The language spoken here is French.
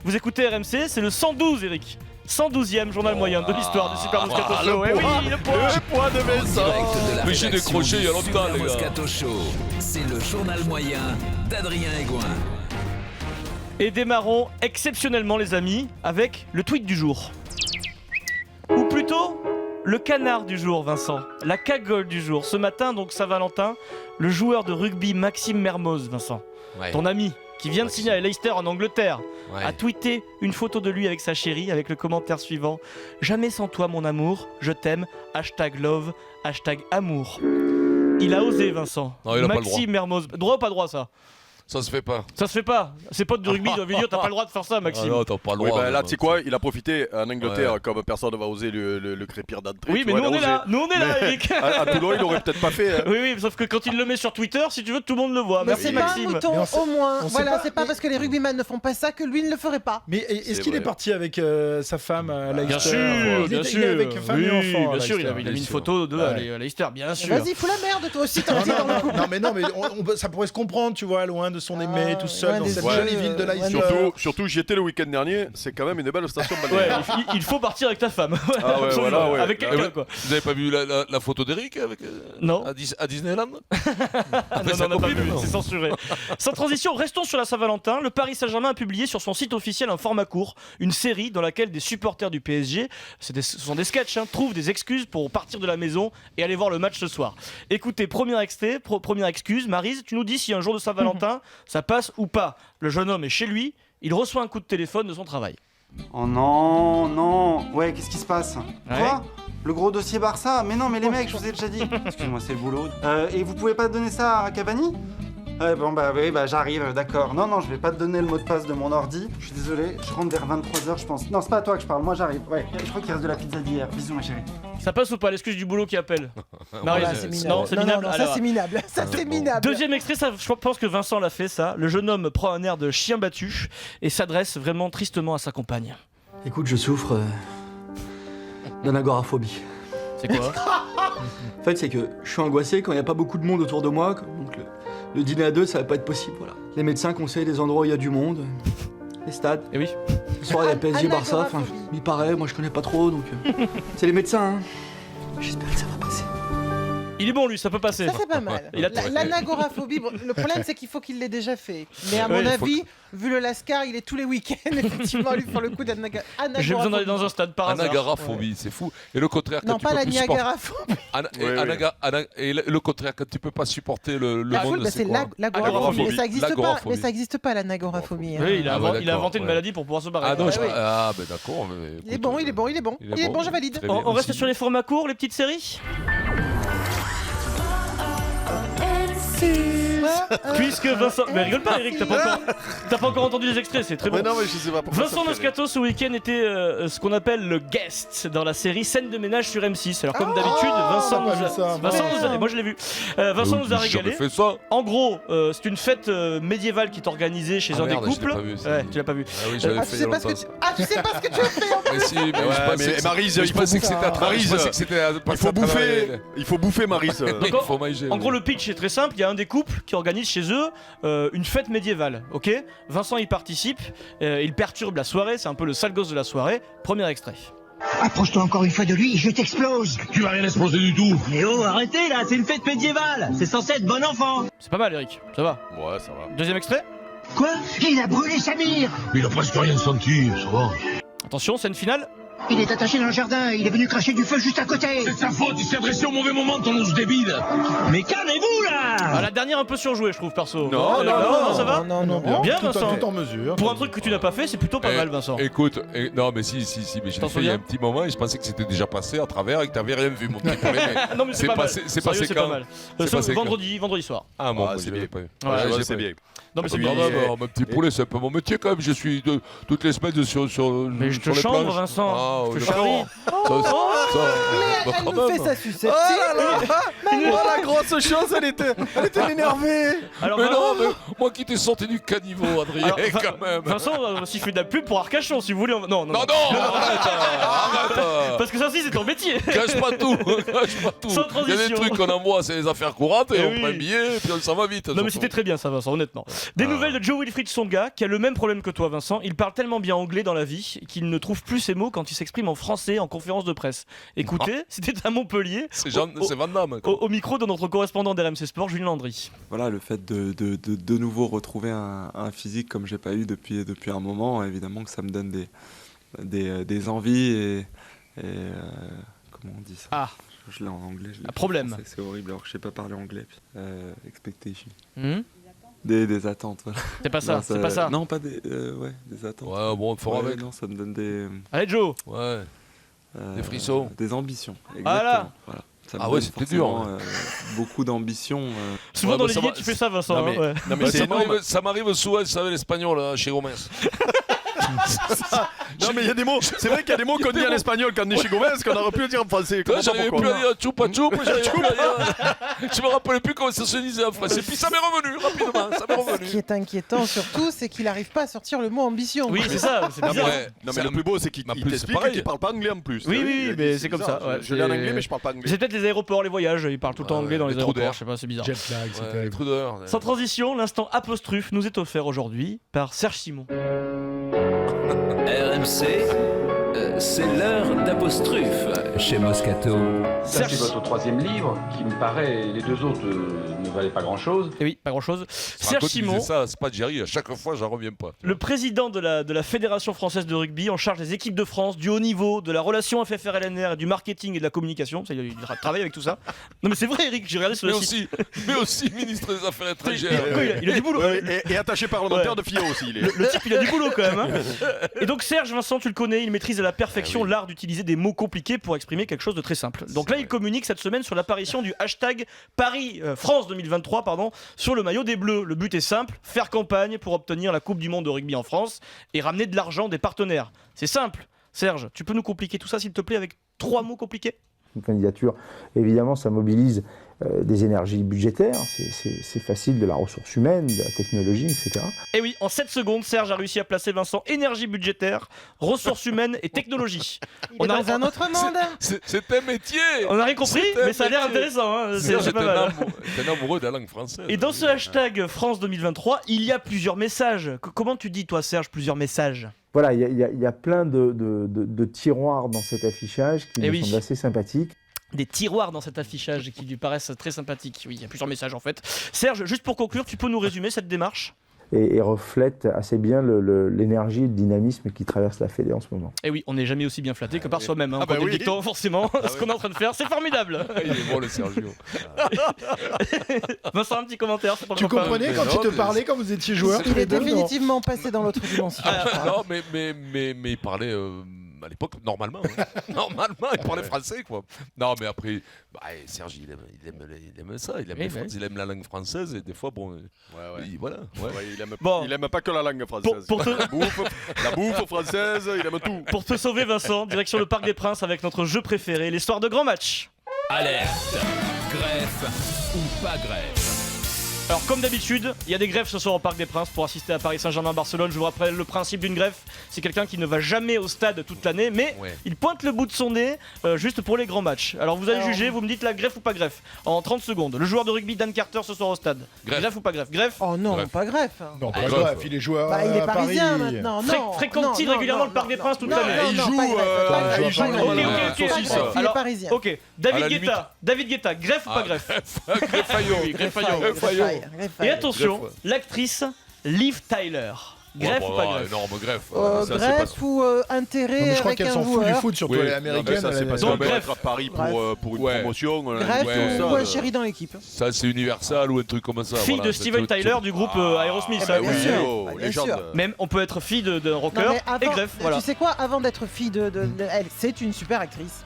Vous écoutez RMC, c'est le 112, Eric. 112e journal moyen de l'histoire du Super Moscato Show. Le poids de Vincent. Mais j'ai décroché il y a longtemps, les gars. Moscato Show, c'est le journal moyen d'Adrien Egoin. Et démarrons exceptionnellement, les amis, avec le tweet du jour. Ou plutôt, le canard du jour, Vincent. La cagole du jour. Ce matin, donc Saint-Valentin, le joueur de rugby Maxime Mermoz, Vincent, ton ami, qui vient de signer à Leicester en Angleterre, a tweeté une photo de lui avec sa chérie, avec le commentaire suivant: jamais sans toi mon amour, je t'aime, #love, #amour. Il a osé, Vincent. Non, il a pas le Maxime Mermoz. Droit ou pas droit, ça? Ça se fait pas. Ça se fait pas. Ses potes de rugby doivent lui dire: t'as pas le droit de faire ça, Maxime. Ah non, t'as pas le droit. Là, tu sais quoi, il a profité en Angleterre comme personne ne va oser le crépir d'entrée. Oui, mais nous on est là, Eric. À Toulon, il aurait peut-être pas fait. Oui, sauf que quand il le met sur Twitter, si tu veux, tout le monde le voit. Mais Merci, c'est pas un Maxime. mouton, au moins. Voilà, c'est pas parce que les rugbyman ne font pas ça que lui ne le ferait pas. Mais est-ce qu'il est parti avec sa femme à Leicester? Bien sûr. Il est avec femme et enfant. Bien sûr, il a mis une photo de à Leicester, bien sûr. Vas-y, fous la merde, toi aussi, t'as dans le couple. Non, mais ça pourrait se comprendre, tu vois, loin de son aimé, tout seul dans cette jolie ville de Leicester. Surtout, j'y étais le week-end dernier, c'est quand même une belle station balnéaire. Ouais, il faut partir avec ta femme. Ah ouais, voilà, ouais. Avec quelqu'un, quoi. Vous avez pas vu la photo d'Eric avec Non. à Disneyland? Non, on n'a pas vu, c'est censuré. Sans transition, restons sur la Saint-Valentin. Le Paris Saint-Germain a publié sur son site officiel un format court, une série dans laquelle des supporters du PSG, ce sont des sketchs, trouvent des excuses pour partir de la maison et aller voir le match ce soir. Écoutez, première excuse, Maryse, tu nous dis si un jour de Saint-Valentin, ça passe ou pas. Le jeune homme est chez lui, il reçoit un coup de téléphone de son travail. Oh non. Ouais, qu'est-ce qui se passe? Ouais. Quoi? Le gros dossier Barça? Mais non, mais les mecs, je vous ai déjà dit. Excuse-moi, c'est le boulot. Et vous pouvez pas donner ça à Cavani? Oui, j'arrive, d'accord. Non, je vais pas te donner le mot de passe de mon ordi. Je suis désolé, je rentre vers 23h, je pense. Non, c'est pas à toi que je parle, moi j'arrive. Ouais, je crois qu'il reste de la pizza d'hier. Bisous, ma chérie. Ça passe ou pas, l'excuse du boulot qui appelle? Maryse, C'est minable. non, c'est minable. Ça, Alors, c'est minable. Ça, c'est minable. deuxième extrait, ça, je pense que Vincent l'a fait, ça. Le jeune homme prend un air de chien battu et s'adresse vraiment tristement à sa compagne. Écoute, je souffre d'anagoraphobie. C'est quoi? En fait, c'est que je suis angoissé quand il n'y a pas beaucoup de monde autour de moi. Donc le dîner à deux, ça va pas être possible. Voilà. Les médecins conseillent des endroits où il y a du monde. Les stades. Et oui. Le soir, il y a PSG Barça. Enfin, il paraît, moi je connais pas trop. Donc c'est les médecins. J'espère que ça va passer. Il est bon, lui, ça peut passer. Ça, c'est pas mal. L'anagoraphobie, le problème, c'est qu'il faut qu'il l'ait déjà fait. Mais à mon avis, vu le Lascar, il est tous les week-ends, effectivement, lui, pour le coup d'anagoraphobie. J'ai besoin d'aller dans un stade par hasard. Anagaraphobie, c'est fou. Et le contraire, quand non, tu pas peux la plus supporter... Niagaraphobie. Et le contraire, quand tu peux pas supporter le monde, c'est c'est quoi? l'agoraphobie. Mais ça existe pas. L'agoraphobie. Mais ça existe pas, l'anagoraphobie. Oui, il a inventé une maladie pour pouvoir se barrer. Ah non, d'accord. Il est bon, je valide. On reste sur les formats courts, les petites séries. Puisque Vincent... Mais rigole pas, Eric, t'as pas encore entendu les extraits, c'est très bon. Mais non, mais je sais pas pourquoi. Vincent Moscato ce week-end était ce qu'on appelle le guest dans la série Scène de ménage sur M6. Alors comme d'habitude, Vincent nous a... Moi je l'ai vu. Vincent nous a régalé. Fait ça. En gros, c'est une fête médiévale qui est organisée chez un des couples. Tu l'as pas vu. Ah oui, j'avais fait il y a longtemps. Tu sais pas ce que tu as fait en Mais si, mais Maryse, il faut bouffer Maryse. En gros, le pitch est très simple. Il y a un des couples qui organise chez eux une fête médiévale. Ok, Vincent y participe. Il perturbe la soirée. C'est un peu le sale gosse de la soirée. Premier extrait. Approche-toi encore une fois de lui et je t'explose. Tu vas rien exploser du tout. Mais oh, arrêtez là, c'est une fête médiévale. C'est censé être bon enfant. C'est pas mal, Eric. Ça va. Ouais, ça va. Deuxième extrait. Quoi? Il a brûlé Samir. Il a presque rien senti, ça va. Attention, scène finale. Il est attaché dans le jardin, il est venu cracher du feu juste à côté. C'est sa faute, il s'est adressé au mauvais moment, ton ours débile. Mais calmez-vous là. Ah, la dernière un peu surjouée, je trouve, perso. Non, ça va. Non, bien, Vincent. Tout en mesure. Pour un truc que tu n'as pas fait, c'est plutôt pas mal, Vincent. Écoute, non mais si, mais je l'ai fait il y a un petit moment et je pensais que c'était déjà passé à travers et que t'avais rien vu, mon petit poulet. Non mais c'est pas mal. C'est passé quand? C'est passé vendredi soir. Ah bon, c'est bien. C'est bien. Non mais c'est bien. Mon petit poulet, c'est un peu mon métier quand même. Je suis toutes les semaines sur mais je te les chambre, planches. Vincent. Non, Je d'accord. charrie. Mais elle nous fait sa susceptible. Oh la grosse chose, elle était énervée. Alors, Mais non, mais moi qui t'ai sorti du caniveau, Adrien, Alors, quand même. Vincent, si je fais de la pub pour Arcachon, si vous voulez. Non, Non, arrête. Parce que ça aussi, c'est ton métier. Cache pas tout, cache pas tout. Sans Il y a des transition. trucs qu'on envoie, c'est les affaires courantes, et Eh on oui. prend un billet, et puis ça va vite. Non mais surtout. c'était très bien ça Vincent, honnêtement. Des nouvelles de Joe Wilfried Tsonga qui a le même problème que toi Vincent. Il parle tellement bien anglais dans la vie qu'il ne trouve plus ses mots quand il s'exprime en français en conférence de presse. Écoutez, c'était à Montpellier, C'est Van Damme. quoi. au micro de notre correspondant d'RMC Sport, Julien Landry. Voilà, le fait de nouveau retrouver un physique comme j'ai pas eu depuis un moment, évidemment que ça me donne des envies et comment on dit ça? Ah. Je l'ai en anglais. Je l'ai Un problème. en français, c'est horrible alors que je sais pas parler anglais. Expectation. Hmm Des attentes, voilà. C'est pas ça, Non, c'est pas ça. Non, pas des attentes. Ouais, bon, fort Ouais, avec. non, ça me donne des Allez Joe. Ouais. Des frissons. Des ambitions. Voilà. Voilà. Ça me Ah ouais, donne c'était dur, forcément, beaucoup d'ambitions. Souvent Ouais, dans bah, les ça liens va- tu fais ça Vincent. Non, mais- hein, ouais. Non, mais Bah, c'est énorme. ça m'arrive souvent, vous savez, l'espagnol, là, chez Gomez. Non, mais il y a des mots. C'est vrai qu'il y a des mots qu'on dit en espagnol quand on est chez Gomez qu'on aurait pu dire en français. Là, j'arrivais plus à dire chupa chupa, j'arrivais plus à dire. Ah. Je me rappelais plus comment ça se disait en français. Puis ça m'est revenu rapidement, ça m'est Ce qui revenu. est inquiétant surtout, c'est qu'il n'arrive pas à sortir le mot ambition. Oui c'est ça, c'est Non, bizarre. Ouais, mais c'est le plus beau, c'est qu'il Ma il plus, t'explique c'est pareil. qu'il parle pas anglais en plus. Oui, oui, mais c'est comme bizarre. ça, ouais, Je l'ai en c'est- anglais, mais je parle pas anglais. C'est peut-être les aéroports, les voyages, ils parlent tout le temps Ouais, anglais dans les les trous aéroports, d'air. je sais pas, c'est bizarre. Jet lag, c'est Ouais, terrible. Truder. Sans transition, l'instant apostrophe nous est offert aujourd'hui par Serge Simon. RMC, c'est l'heure d'apostrophe chez Moscato. Serge... C'est votre troisième livre, qui me paraît, les deux autres ne valaient pas grand-chose. Eh oui, pas grand chose. Serge Quand il Simon, disait ça, c'est pas Jerry, à chaque fois, j'en reviens pas. le président de la Fédération française de rugby en charge des équipes de France, du haut niveau, de la relation FFR-LNR et du marketing et de la communication. Ça, il travaille avec tout ça. Non mais c'est vrai Eric, j'ai regardé sur Mais le site. aussi ministre des Affaires étrangères. Il a du boulot. Ouais, et attaché parlementaire Ouais. de FIO aussi. Il est. Le type il a du boulot quand même. Hein. Et donc Serge, Vincent, tu le connais, il maîtrise à la perfection l'art d'utiliser des mots compliqués pour exprimer quelque chose de très simple. Donc là il communique cette semaine sur l'apparition du hashtag Paris France 2023 sur le maillot des Bleus. Le but est simple, faire campagne pour obtenir la Coupe du Monde de rugby en France et ramener de l'argent des partenaires. C'est simple. Serge, tu peux nous compliquer tout ça s'il te plaît avec 3 mots compliqués? Une candidature, évidemment, ça mobilise des énergies budgétaires, c'est facile, de la ressource humaine, de la technologie, etc. Et oui, en 7 secondes, Serge a réussi à placer Vincent énergie budgétaire, ressources humaines et technologie. Il est dans un autre monde. C'est un métier. On n'a rien compris, C'est un mais ça a l'air métier. intéressant. Hein. Serge C'est est pas mal. un amoureux de la langue française. Et dans ce hashtag France 2023, il y a plusieurs messages. Comment tu dis, toi, Serge, plusieurs messages? Voilà, il y a plein de tiroirs dans cet affichage qui Eh me oui. semblent assez sympathiques. Des tiroirs dans cet affichage qui lui paraissent très sympathiques. Oui, il y a plusieurs messages en fait. Serge, juste pour conclure, tu peux nous résumer cette démarche? Et reflète assez bien l'énergie et le dynamisme qui traverse la Fédé en ce moment. Et oui, on n'est jamais aussi bien flatté que par soi-même. Hein. Ah On prend bah des oui. dictons, forcément. Ce qu'on est en train de faire, c'est formidable. Il est bon le Sergio. Vincent, un petit commentaire. c'est pour Tu le copain. comprenais quand Mais il non, te mais parlait quand vous étiez joueur tous Il les est deux, non définitivement passé dans l'autre dimension. Non, mais il parlait à l'époque normalement. Hein. Normalement, il parlait français quoi. Non, mais après, Serge, il aime ça. Il aime, Oui, il aime la langue française et des fois, bon, voilà. Ouais. Ouais, Bon. il aime pas que la langue française. Pour te- La bouffe française, il aime tout. Pour te sauver, Vincent, direction le Parc des Princes avec notre jeu préféré, l'histoire de grands matchs. Alerte, greffe ou pas greffe. Alors comme d'habitude, il y a des greffes ce soir au Parc des Princes pour assister à Paris Saint-Germain-Barcelone. Je vous rappelle le principe d'une greffe, c'est quelqu'un qui ne va jamais au stade toute l'année, mais il pointe le bout de son nez juste pour les grands matchs. Alors vous allez juger, vous me dites la greffe ou pas greffe en 30 secondes. Le joueur de rugby Dan Carter ce soir au stade. Greffe ou pas greffe? Greffe. Oh non, Greffe. pas greffe. Non, pas grave, il est joueur Bah, il est à parisien Paris. maintenant. Fré- Non, fréquente-t-il non, régulièrement non, le Parc des non, Princes toute non, l'année? non, Il non, joue, pas greffe, pas greffe, il joue pas greffe. normalement. Ok, Pas saucisse. greffe, il est Alors, parisien. Ok, David À la Guetta. David Guetta, greffe ou pas greffe? Greffaillot. Oui, greffaillot. Greffaille. Et attention, Greffe. l'actrice Liv Tyler. Greffe ou pas greffe? Énorme greffe. Ça, c'est Greffe ou Non, intérêt mais je crois avec qu'elle un s'en fout du joueur. foot, surtout Oui. elle est Non, américaine. Ça, c'est elle parce est- Donc, qu'on va bref. être à Paris pour une Ouais. promotion. Greffe Ouais. ou un chéri dans l'équipe. Ça, c'est Universal ou un truc comme ça. Fille voilà, de c'est Steven tout- Tyler tout- du groupe Aerosmith. Ah ça, bah oui. bien sûr. Oh, bien légende. sûr. Même on peut être fille d'un rocker Non, mais et avant, greffe. Voilà. Tu sais quoi, avant d'être fille de elle, c'est une super actrice.